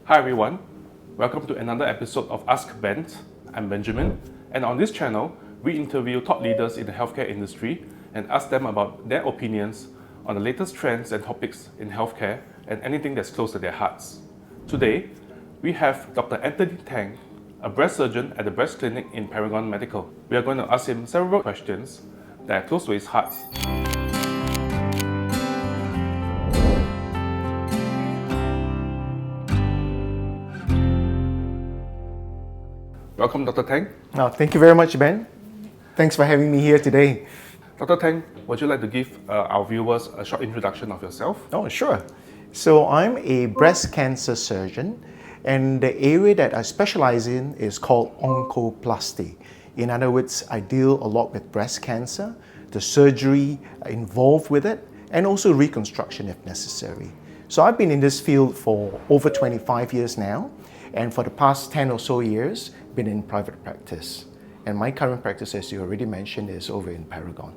Hi everyone, welcome to another episode of AskBenT. I'm Benjamin, and on this channel, we interview top leaders in the healthcare industry and ask them about their opinions on the latest trends and topics in healthcare and anything that's close to their hearts. Today, we have Dr. Anthony Tang, a breast surgeon at the breast clinic in Paragon Medical. We are going to ask him several questions that are close to his heart. Welcome, Dr. Tang. Thank you very much, Ben. Thanks for having me here today. Dr. Tang, would you like to give our viewers a short introduction of yourself? Oh, sure. So I'm a breast cancer surgeon, and the area that I specialize in is called oncoplasty. In other words, I deal a lot with breast cancer, the surgery involved with it, and also reconstruction if necessary. So I've been in this field for over 25 years now, and for the past 10 or so years, been in private practice. And my current practice, as you already mentioned, is over in Paragon.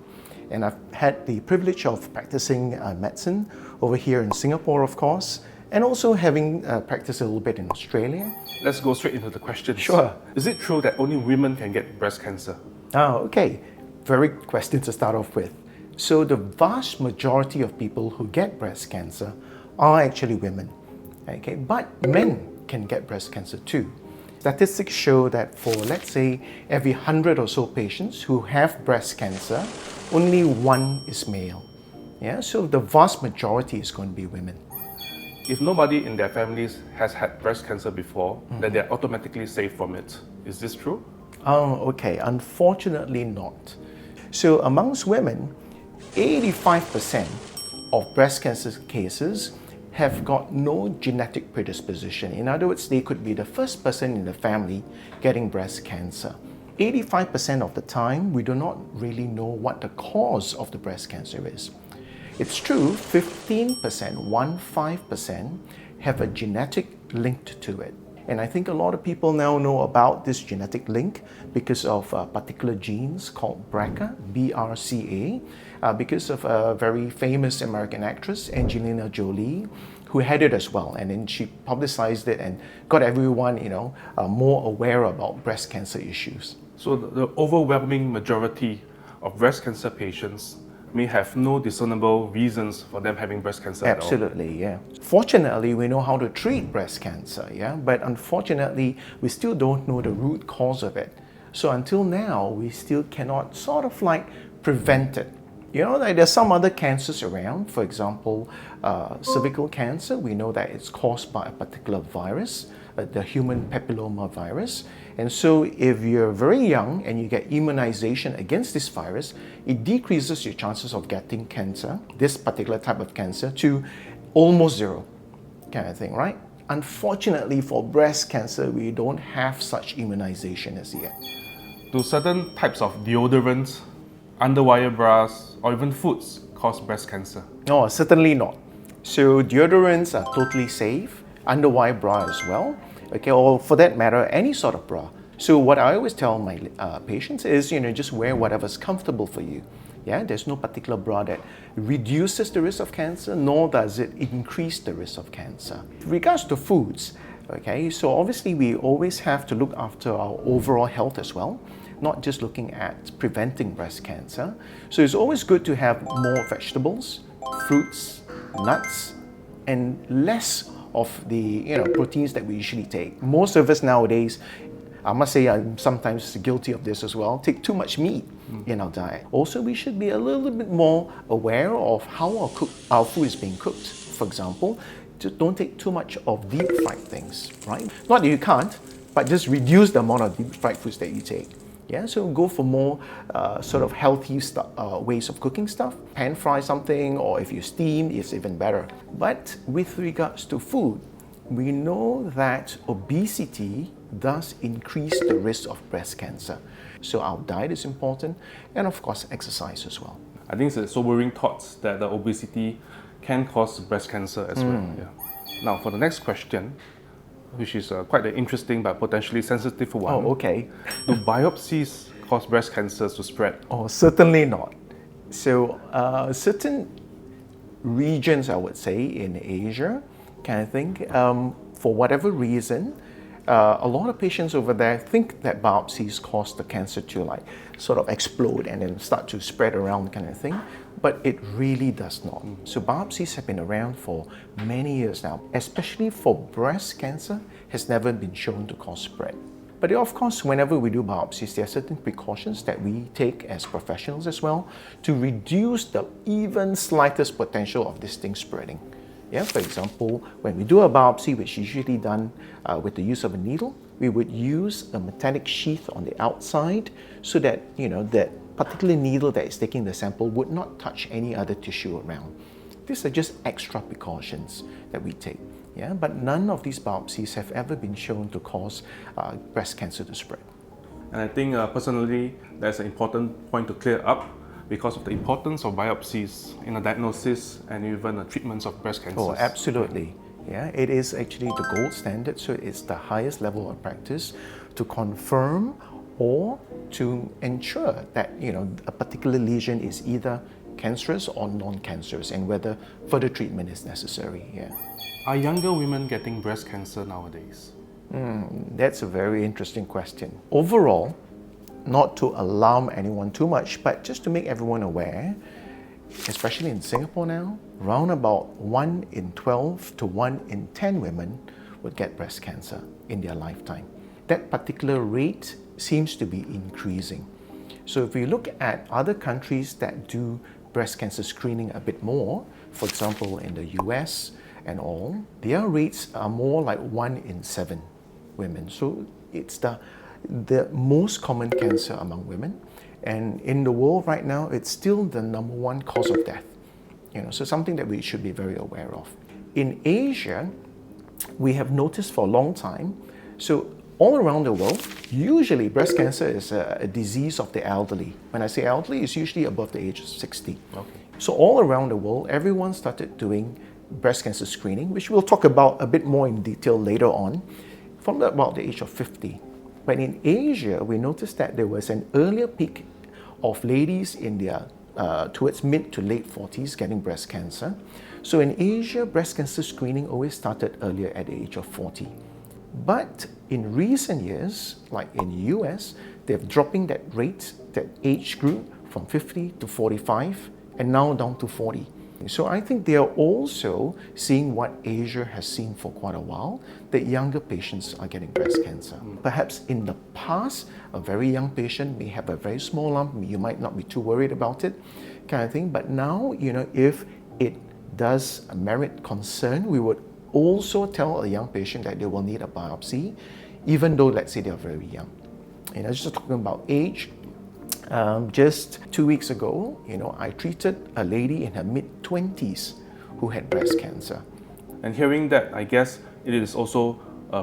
And I've had the privilege of practicing medicine over here in Singapore, of course, and also having practiced a little bit in Australia. Let's go straight into the questions. Sure. Is it true that only women can get breast cancer? Okay. Very good question to start off with. So the vast majority of people who get breast cancer are actually women. Okay, but men can get breast cancer too. Statistics show that for, let's say, every 100 or so patients who have breast cancer, only one is male. Yeah, so the vast majority is going to be women. If nobody in their families has had breast cancer before, then they're automatically safe from it. Is this true? Okay. Unfortunately not. So amongst women, 85% of breast cancer cases have got no genetic predisposition. In other words, they could be the first person in the family getting breast cancer. 85% of the time, we do not really know what the cause of the breast cancer is. It's true, 15% have a genetic link to it. And I think a lot of people now know about this genetic link because of particular genes called BRCA, B-R-C-A, because of a very famous American actress, Angelina Jolie, who had it as well. And then she publicized it and got everyone, more aware about breast cancer issues. So the overwhelming majority of breast cancer patients may have no discernible reasons for them having breast cancer at all. Absolutely, yeah. Fortunately, we know how to treat breast cancer, yeah, but unfortunately, we still don't know the root cause of it. So until now, we still cannot sort of like prevent it. There's some other cancers around. For example, cervical cancer, we know that it's caused by a particular virus, the human papilloma virus. And so if you're very young and you get immunization against this virus, it decreases your chances of getting cancer, this particular type of cancer, to almost zero kind of thing, right? Unfortunately, for breast cancer, we don't have such immunization as yet. Do certain types of deodorants, underwire bras, or even foods cause breast cancer? No, certainly not. So deodorants are totally safe, underwire bra as well, okay, or for that matter, any sort of bra. So what I always tell my patients is, just wear whatever's comfortable for you. Yeah, there's no particular bra that reduces the risk of cancer, nor does it increase the risk of cancer. In regards to foods, okay, so obviously we always have to look after our overall health as well, not just looking at preventing breast cancer. So it's always good to have more vegetables, fruits, nuts, and less of the proteins that we usually take. Most of us nowadays, I must say I'm sometimes guilty of this as well, take too much meat in our diet. Also, we should be a little bit more aware of how our food is being cooked. For example, just don't take too much of deep fried things, right? Not that you can't, but just reduce the amount of deep fried foods that you take. Yeah, so go for more sort of healthy ways of cooking stuff. Pan fry something, or if you steam, it's even better. But with regards to food, we know that obesity does increase the risk of breast cancer. So our diet is important, and of course exercise as well. I think it's a sobering thought that the obesity can cause breast cancer as well. Yeah. Now for the next question, which is quite an interesting but potentially sensitive one. Oh, okay. Do biopsies cause breast cancers to spread? Oh, certainly not. So certain regions, I would say, in Asia, kind of thing, for whatever reason, a lot of patients over there think that biopsies cause the cancer to like sort of explode and then start to spread around kind of thing, but it really does not. So biopsies have been around for many years now, especially for breast cancer, has never been shown to cause spread. But of course, whenever we do biopsies, there are certain precautions that we take as professionals as well to reduce the even slightest potential of this thing spreading. Yeah, for example, when we do a biopsy, which is usually done with the use of a needle, we would use a metallic sheath on the outside so that, that particular needle that is taking the sample would not touch any other tissue around. These are just extra precautions that we take. Yeah, but none of these biopsies have ever been shown to cause breast cancer to spread. And I think personally, that's an important point to clear up because of the importance of biopsies in the diagnosis and even the treatments of breast cancer. Oh, absolutely. Yeah, it is actually the gold standard, so it's the highest level of practice to confirm or to ensure that a particular lesion is either cancerous or non-cancerous and whether further treatment is necessary. Yeah. Are younger women getting breast cancer nowadays? That's a very interesting question. Overall, not to alarm anyone too much, but just to make everyone aware, especially in Singapore now, around about 1 in 12 to 1 in 10 women would get breast cancer in their lifetime. That particular rate seems to be increasing. So if we look at other countries that do breast cancer screening a bit more, for example in the US and all, their rates are more like 1 in 7 women. So it's the most common cancer among women, and in the world right now it's still the number 1 cause of death. So something that we should be very aware of. In Asia, we have noticed for a long time, so all around the world, usually breast cancer is a disease of the elderly. When I say elderly, it's usually above the age of 60. Okay. So all around the world, everyone started doing breast cancer screening, which we'll talk about a bit more in detail later on, from about the age of 50. But in Asia, we noticed that there was an earlier peak of ladies in their towards mid to late 40s getting breast cancer. So in Asia, breast cancer screening always started earlier at the age of 40. But in recent years, like in the US, they're dropping that rate, that age group from 50 to 45 and now down to 40. So I think they are also seeing what Asia has seen for quite a while, that younger patients are getting breast cancer. Perhaps in the past, a very young patient may have a very small lump, you might not be too worried about it, kind of thing. But now, if it does merit concern, we would also tell a young patient that they will need a biopsy, even though, let's say, they're very young. Just talking about age, just 2 weeks ago, I treated a lady in her mid-20s who had breast cancer. And hearing that, I guess it is also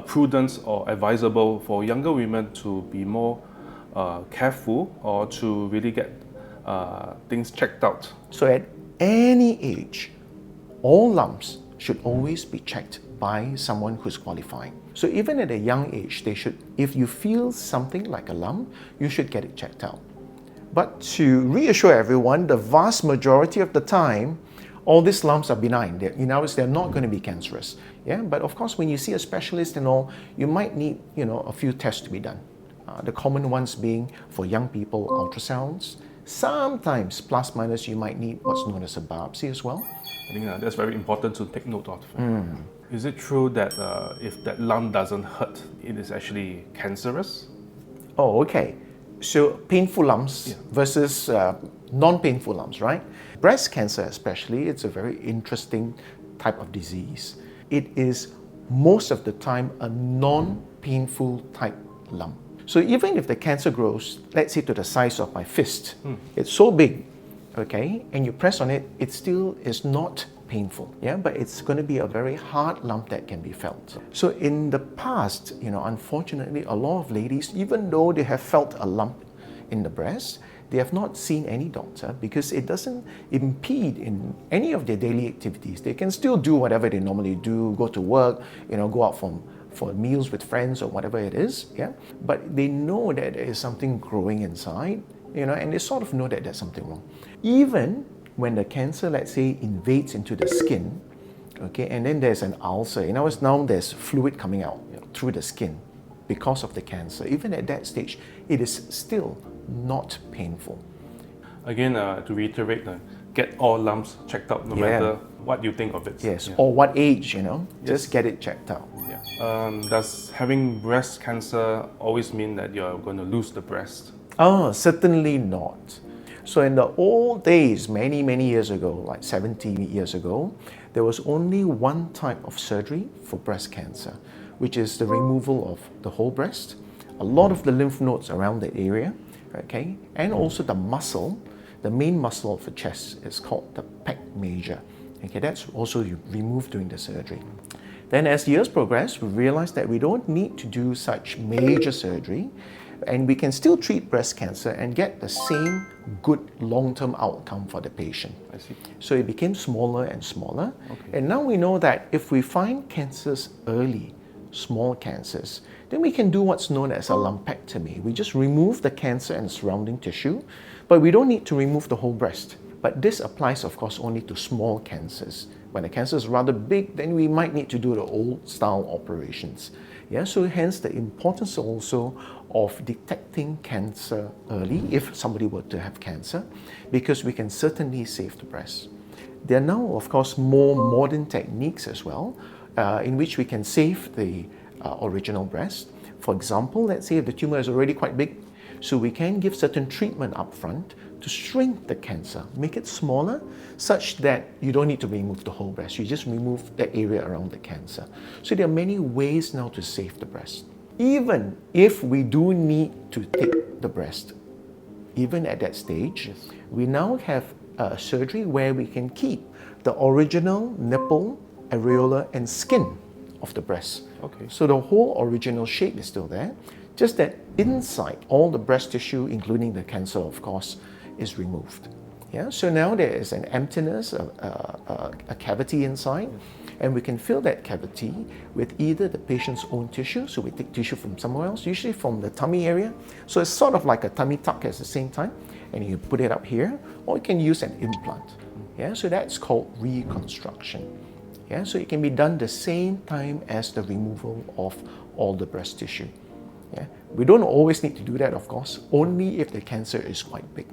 prudent or advisable for younger women to be more careful or to really get things checked out. So at any age, all lumps should always be checked by someone who's qualified. So even at a young age, if you feel something like a lump, you should get it checked out. But to reassure everyone, the vast majority of the time, all these lumps are benign. They're not going to be cancerous. Yeah, but of course, when you see a specialist and all, you might need, a few tests to be done. The common ones being for young people, ultrasounds. Sometimes, plus minus, you might need what's known as a biopsy as well. I think that's very important to take note of. Is it true that if that lump doesn't hurt, it is actually cancerous? Oh, okay. So painful lumps versus non-painful lumps, right? Breast cancer especially, it's a very interesting type of disease. It is most of the time a non-painful type lump. So even if the cancer grows, let's say to the size of my fist, it's so big, okay, and you press on it, it still is not painful, but it's going to be a very hard lump that can be felt. So in the past, unfortunately, a lot of ladies, even though they have felt a lump in the breast, they have not seen any doctor because it doesn't impede in any of their daily activities. They can still do whatever they normally do, go to work, go out for meals with friends or whatever it is, but they know that there is something growing inside, and they sort of know that there's something wrong. Even when the cancer, let's say, invades into the skin, Okay, and then there's an ulcer. In other words, now there's fluid coming out through the skin because of the cancer. Even at that stage, it is still not painful. Again, to reiterate, get all lumps checked out no matter what you think of it. Yes, or what age, just get it checked out. Yeah. Does having breast cancer always mean that you're going to lose the breast? Oh, certainly not. So in the old days, many, many years ago, like 70 years ago, there was only one type of surgery for breast cancer, which is the removal of the whole breast, a lot of the lymph nodes around the area, okay, and also the muscle, the main muscle of the chest is called the pec major. Okay, that's also removed during the surgery. Then as years progress, we realized that we don't need to do such major surgery, and we can still treat breast cancer and get the same good long-term outcome for the patient. I see. So it became smaller and smaller. Okay. And now we know that if we find cancers early, small cancers, then we can do what's known as a lumpectomy. We just remove the cancer and surrounding tissue, but we don't need to remove the whole breast. But this applies, of course, only to small cancers. When the cancer is rather big, then we might need to do the old-style operations. Yeah, so hence the importance also of detecting cancer early if somebody were to have cancer, because we can certainly save the breast. There are now, of course, more modern techniques as well, in which we can save the original breast. For example, let's say if the tumor is already quite big, so we can give certain treatment upfront to shrink the cancer, make it smaller, such that you don't need to remove the whole breast. You just remove the area around the cancer. So there are many ways now to save the breast. Even if we do need to take the breast, even at that stage, we now have a surgery where we can keep the original nipple, areola, and skin of the breast. Okay. So the whole original shape is still there, just that inside, all the breast tissue, including the cancer, of course, is removed. Yeah, so now there is an emptiness, a cavity inside, and we can fill that cavity with either the patient's own tissue, so we take tissue from somewhere else, usually from the tummy area, so it's sort of like a tummy tuck at the same time, and you put it up here, or you can use an implant. Yeah, so that's called reconstruction. Yeah, so it can be done the same time as the removal of all the breast tissue. Yeah, we don't always need to do that, of course, only if the cancer is quite big.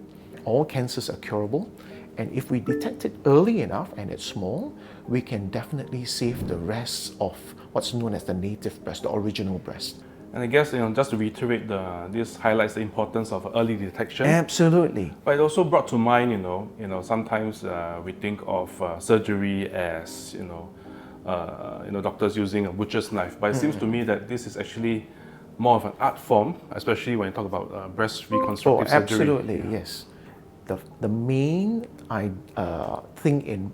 All cancers are curable, and if we detect it early enough and it's small, we can definitely save the rest of what's known as the native breast, the original breast. And I guess, just to reiterate, this highlights the importance of early detection. Absolutely. But it also brought to mind, sometimes we think of surgery as, doctors using a butcher's knife. But it seems to me that this is actually more of an art form, especially when you talk about breast reconstructive surgery. Absolutely, yes. The main thing in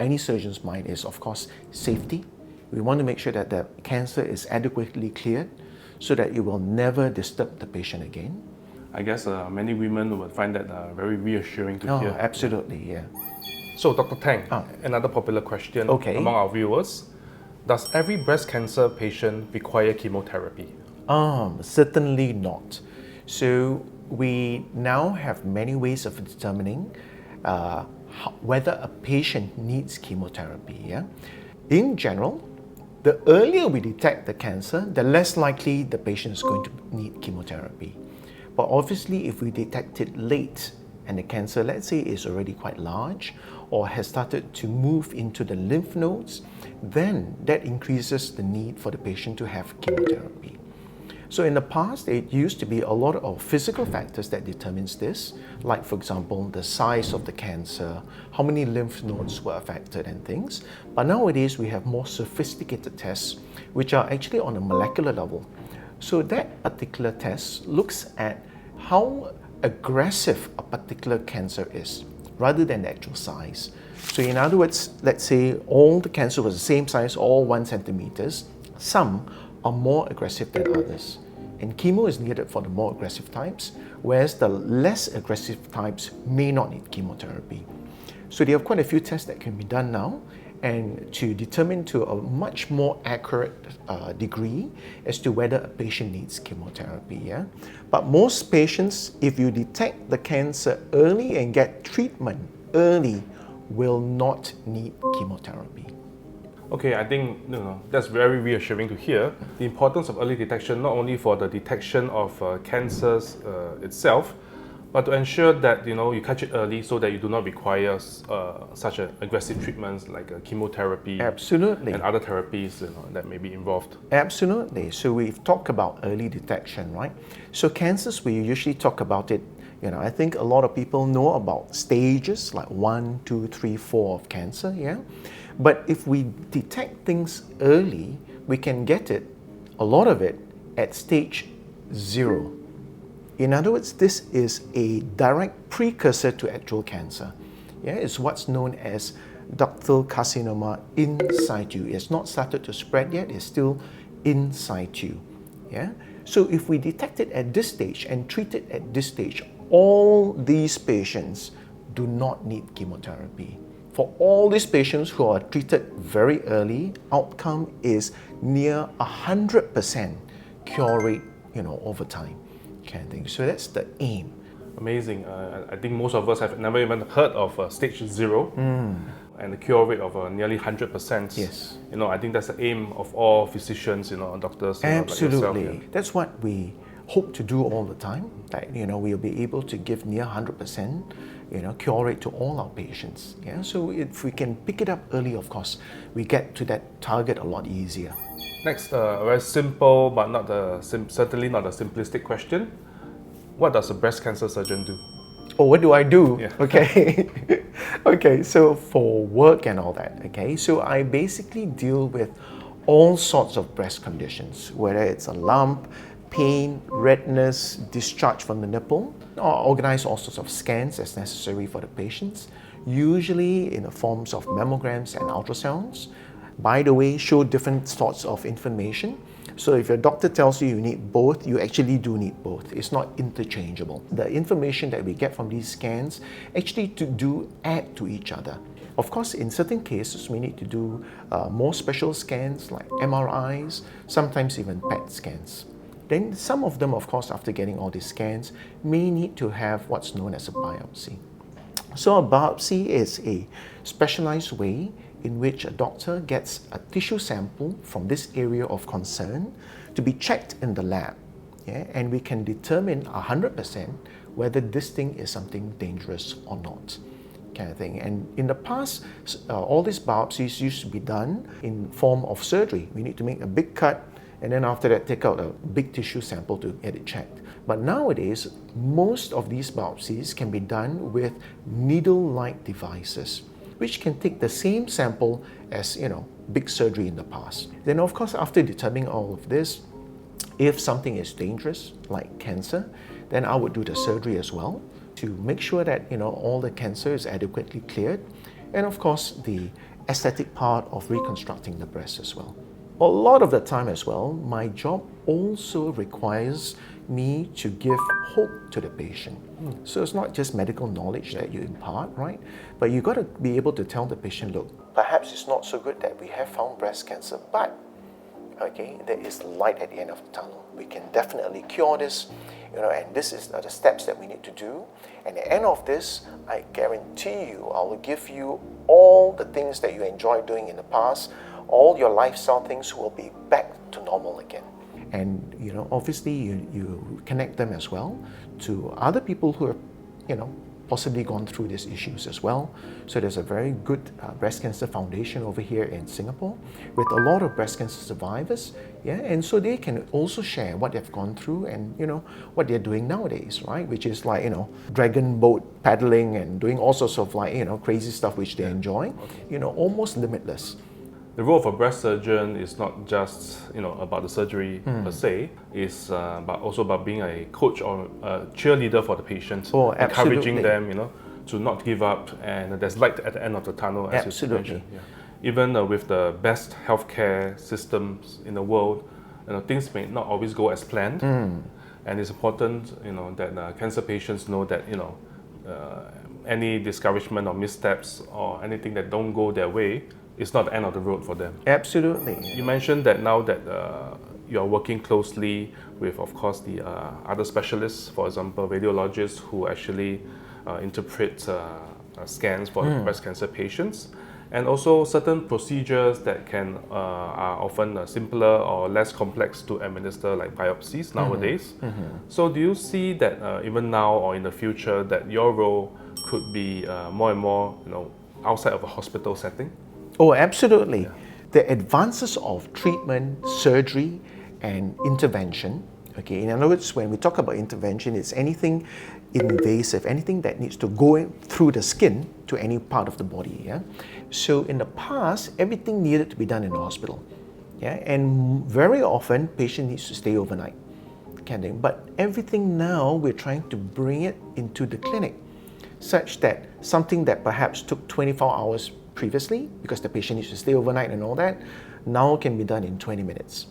any surgeon's mind is, of course, safety. We want to make sure that the cancer is adequately cleared so that it will never disturb the patient again. I guess many women would find that very reassuring to hear. Absolutely, yeah. So, Dr. Tang, another popular question among our viewers. Does every breast cancer patient require chemotherapy? Certainly not. So we now have many ways of determining whether a patient needs chemotherapy. Yeah? In general, the earlier we detect the cancer, the less likely the patient is going to need chemotherapy. But obviously, if we detect it late and the cancer, let's say, is already quite large or has started to move into the lymph nodes, then that increases the need for the patient to have chemotherapy. So in the past, it used to be a lot of physical factors that determines this, like, for example, the size of the cancer, how many lymph nodes were affected and things. But nowadays, we have more sophisticated tests, which are actually on a molecular level. So that particular test looks at how aggressive a particular cancer is, rather than the actual size. So in other words, let's say all the cancer was the same size, all 1 centimeters. Some are more aggressive than others. And chemo is needed for the more aggressive types, whereas the less aggressive types may not need chemotherapy. So there are quite a few tests that can be done now, and to determine to a much more accurate degree as to whether a patient needs chemotherapy. Yeah? But most patients, if you detect the cancer early and get treatment early, will not need chemotherapy. Okay, I think that's very reassuring to hear. The importance of early detection, not only for the detection of cancers itself, but to ensure that you catch it early so that you do not require such aggressive treatments like chemotherapy. Absolutely. And other therapies that may be involved. Absolutely. So we've talked about early detection, right? So cancers, we usually talk about it. I think a lot of people know about stages like 1, 2, 3, 4 of cancer, yeah? But if we detect things early, we can get it, a lot of it, at stage 0. In other words, this is a direct precursor to actual cancer. Yeah, it's what's known as ductal carcinoma in situ. It's not started to spread yet, it's still in situ. Yeah? So if we detect it at this stage and treat it at this stage, all these patients do not need chemotherapy. For all these patients who are treated very early, outcome is near 100% cure rate, over time. Kind of thing. So that's the aim. Amazing. I think most of us have never even heard of stage 0 and the cure rate of nearly 100%. Yes. I think that's the aim of all physicians, doctors. Absolutely. Like yourself, That's what we hope to do all the time. That we'll be able to give near 100%, cure rate to all our patients. Yeah. So if we can pick it up early, of course, we get to that target a lot easier. Next, a very simple but certainly not a simplistic question. What does a breast cancer surgeon do? Oh, what do I do? Yeah. Okay. Okay, so for work and all that, okay, so I basically deal with all sorts of breast conditions, whether it's a lump, pain, redness, discharge from the nipple, or organize all sorts of scans as necessary for the patients, usually in the forms of mammograms and ultrasounds. By the way, show different sorts of information. So if your doctor tells you need both, you actually do need both. It's not interchangeable. The information that we get from these scans actually add to each other. Of course, in certain cases, we need to do more special scans like MRIs, sometimes even PET scans. Then some of them, of course, after getting all these scans, may need to have what's known as a biopsy. So a biopsy is a specialized way in which a doctor gets a tissue sample from this area of concern to be checked in the lab. Yeah? And we can determine 100% whether this thing is something dangerous or not. Kind of thing. And in the past, all these biopsies used to be done in form of surgery. We need to make a big cut and then after that take out a big tissue sample to get it checked. But nowadays, most of these biopsies can be done with needle-like devices, which can take the same sample as big surgery in the past. Then of course, after determining all of this, if something is dangerous like cancer, then I would do the surgery as well to make sure that all the cancer is adequately cleared, and of course the aesthetic part of reconstructing the breast as well. A lot of the time as well, my job also requires me to give hope to the patient. So it's not just medical knowledge that you impart, right? But you got to be able to tell the patient, look, perhaps it's not so good that we have found breast cancer, but okay, there is light at the end of the tunnel. We can definitely cure this, and this is the steps that we need to do. And at the end of this, I guarantee you, I will give you all the things that you enjoyed doing in the past, all your lifestyle things will be back to normal again. And obviously you connect them as well to other people who have possibly gone through these issues as well. So there's a very good breast cancer foundation over here in Singapore with a lot of breast cancer survivors, yeah, and so they can also share what they've gone through and what they're doing nowadays, right? Which is like dragon boat paddling and doing all sorts of crazy stuff which they enjoy, almost limitless. The role of a breast surgeon is not just about the surgery per se, it's but also about being a coach or a cheerleader for the patient, encouraging them to not give up, and there's light at the end of the tunnel, as you mentioned. Yeah. Even with the best healthcare systems in the world, things may not always go as planned, and it's important that cancer patients know that any discouragement or missteps or anything that don't go their way, it's not the end of the road for them. Absolutely. You mentioned that now that you are working closely with, of course, the other specialists, for example, radiologists who actually interpret scans for breast cancer patients. and also certain procedures that are often simpler or less complex to administer, like biopsies nowadays. So do you see that even now or in the future that your role could be more and more, outside of a hospital setting? Oh, absolutely. The advances of treatment, surgery, and intervention. Okay, in other words, when we talk about intervention, it's anything invasive, anything that needs to go in through the skin to any part of the body. Yeah. So in the past, everything needed to be done in the hospital. Yeah, and very often, patient needs to stay overnight. Kind of. But everything now, we're trying to bring it into the clinic, such that something that perhaps took 24 hours previously, because the patient needs to stay overnight and all that, now can be done in 20 minutes.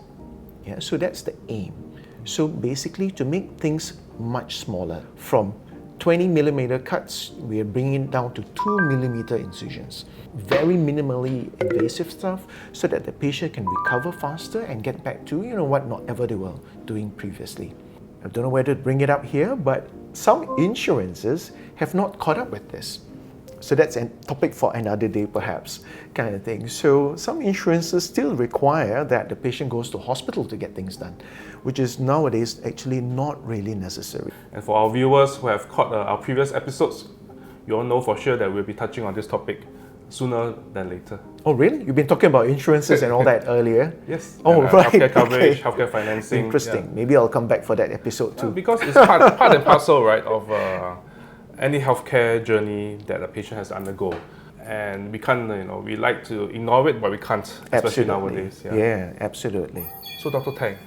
Yeah, so that's the aim. So basically, to make things much smaller, from 20 millimeter cuts, we are bringing it down to 2 millimeter incisions. Very minimally invasive stuff, so that the patient can recover faster and get back to whatever they were doing previously. I don't know whether to bring it up here, but some insurances have not caught up with this. So that's a topic for another day perhaps, kind of thing. So some insurances still require that the patient goes to hospital to get things done, which is nowadays actually not really necessary. And for our viewers who have caught our previous episodes, you all know for sure that we'll be touching on this topic sooner than later. Oh really? You've been talking about insurances and all that earlier? Yes. Oh, and, right. Healthcare coverage, Okay. healthcare financing. Interesting. Yeah. Maybe I'll come back for that episode too. Because it's part and parcel, right, of any healthcare journey that a patient has to undergo. And we can't, we like to ignore it, but we can't, especially nowadays. Yeah, absolutely. So Dr. Tang,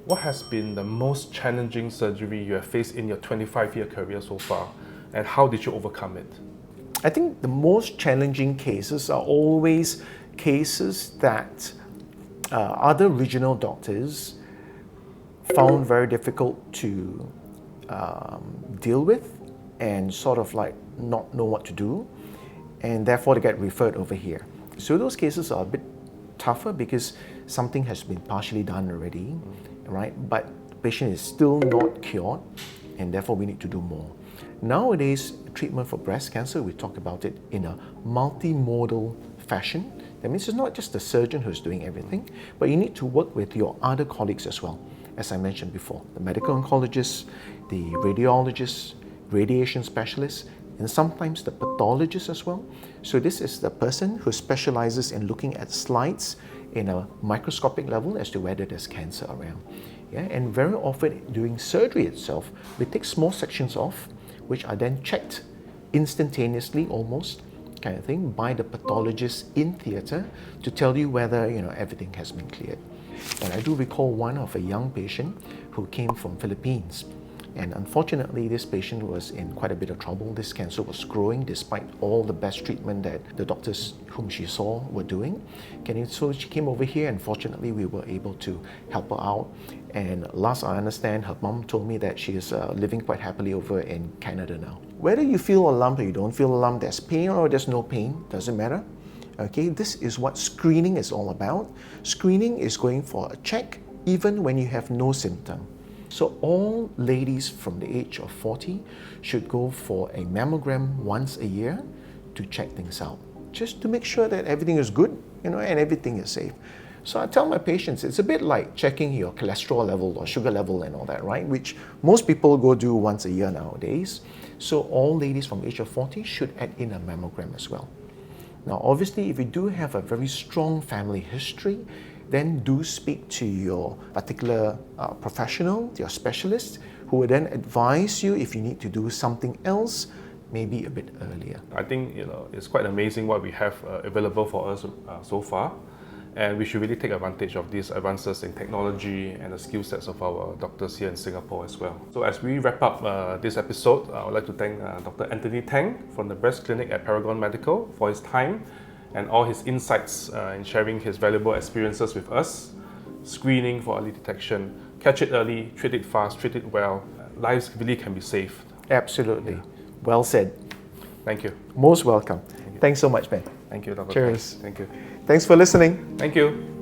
what has been the most challenging surgery you have faced in your 25-year career so far, and how did you overcome it? I think the most challenging cases are always cases that other regional doctors found very difficult to deal with and sort of like not know what to do, and therefore they get referred over here. So those cases are a bit tougher because something has been partially done already, right? But the patient is still not cured, and therefore we need to do more. Nowadays, treatment for breast cancer, we talk about it in a multimodal fashion. That means it's not just the surgeon who's doing everything, but you need to work with your other colleagues as well. As I mentioned before, the medical oncologists, the radiologists, radiation specialists, and sometimes the pathologist as well. So this is the person who specializes in looking at slides in a microscopic level as to whether there's cancer around. Yeah? And very often during surgery itself, we take small sections off, which are then checked instantaneously almost, kind of thing, by the pathologist in theatre to tell you whether everything has been cleared. And I do recall one of a young patient who came from Philippines. And unfortunately, this patient was in quite a bit of trouble. This cancer was growing despite all the best treatment that the doctors whom she saw were doing. So she came over here, and fortunately, we were able to help her out. And last I understand, her mom told me that she is living quite happily over in Canada now. Whether you feel a lump or you don't feel a lump, there's pain or there's no pain, doesn't matter. Okay, this is what screening is all about. Screening is going for a check even when you have no symptom. So all ladies from the age of 40 should go for a mammogram once a year to check things out, just to make sure that everything is good, and everything is safe. So I tell my patients, it's a bit like checking your cholesterol level or sugar level and all that, right? Which most people go do once a year nowadays. So all ladies from the age of 40 should add in a mammogram as well. Now, obviously, if you do have a very strong family history, then do speak to your particular professional, your specialist, who will then advise you if you need to do something else, maybe a bit earlier. I think it's quite amazing what we have available for us so far, and we should really take advantage of these advances in technology and the skill sets of our doctors here in Singapore as well. So as we wrap up this episode, I would like to thank Dr. Anthony Tang from the Breast Clinic at Paragon Medical for his time and all his insights in sharing his valuable experiences with us. Screening for early detection, catch it early, treat it fast, treat it well. Lives really can be saved. Absolutely. Yeah. Well said. Thank you. Most welcome. Thanks so much, Ben. Thank you, Dr. Cheers. Tang. Thank you. Thanks for listening. Thank you.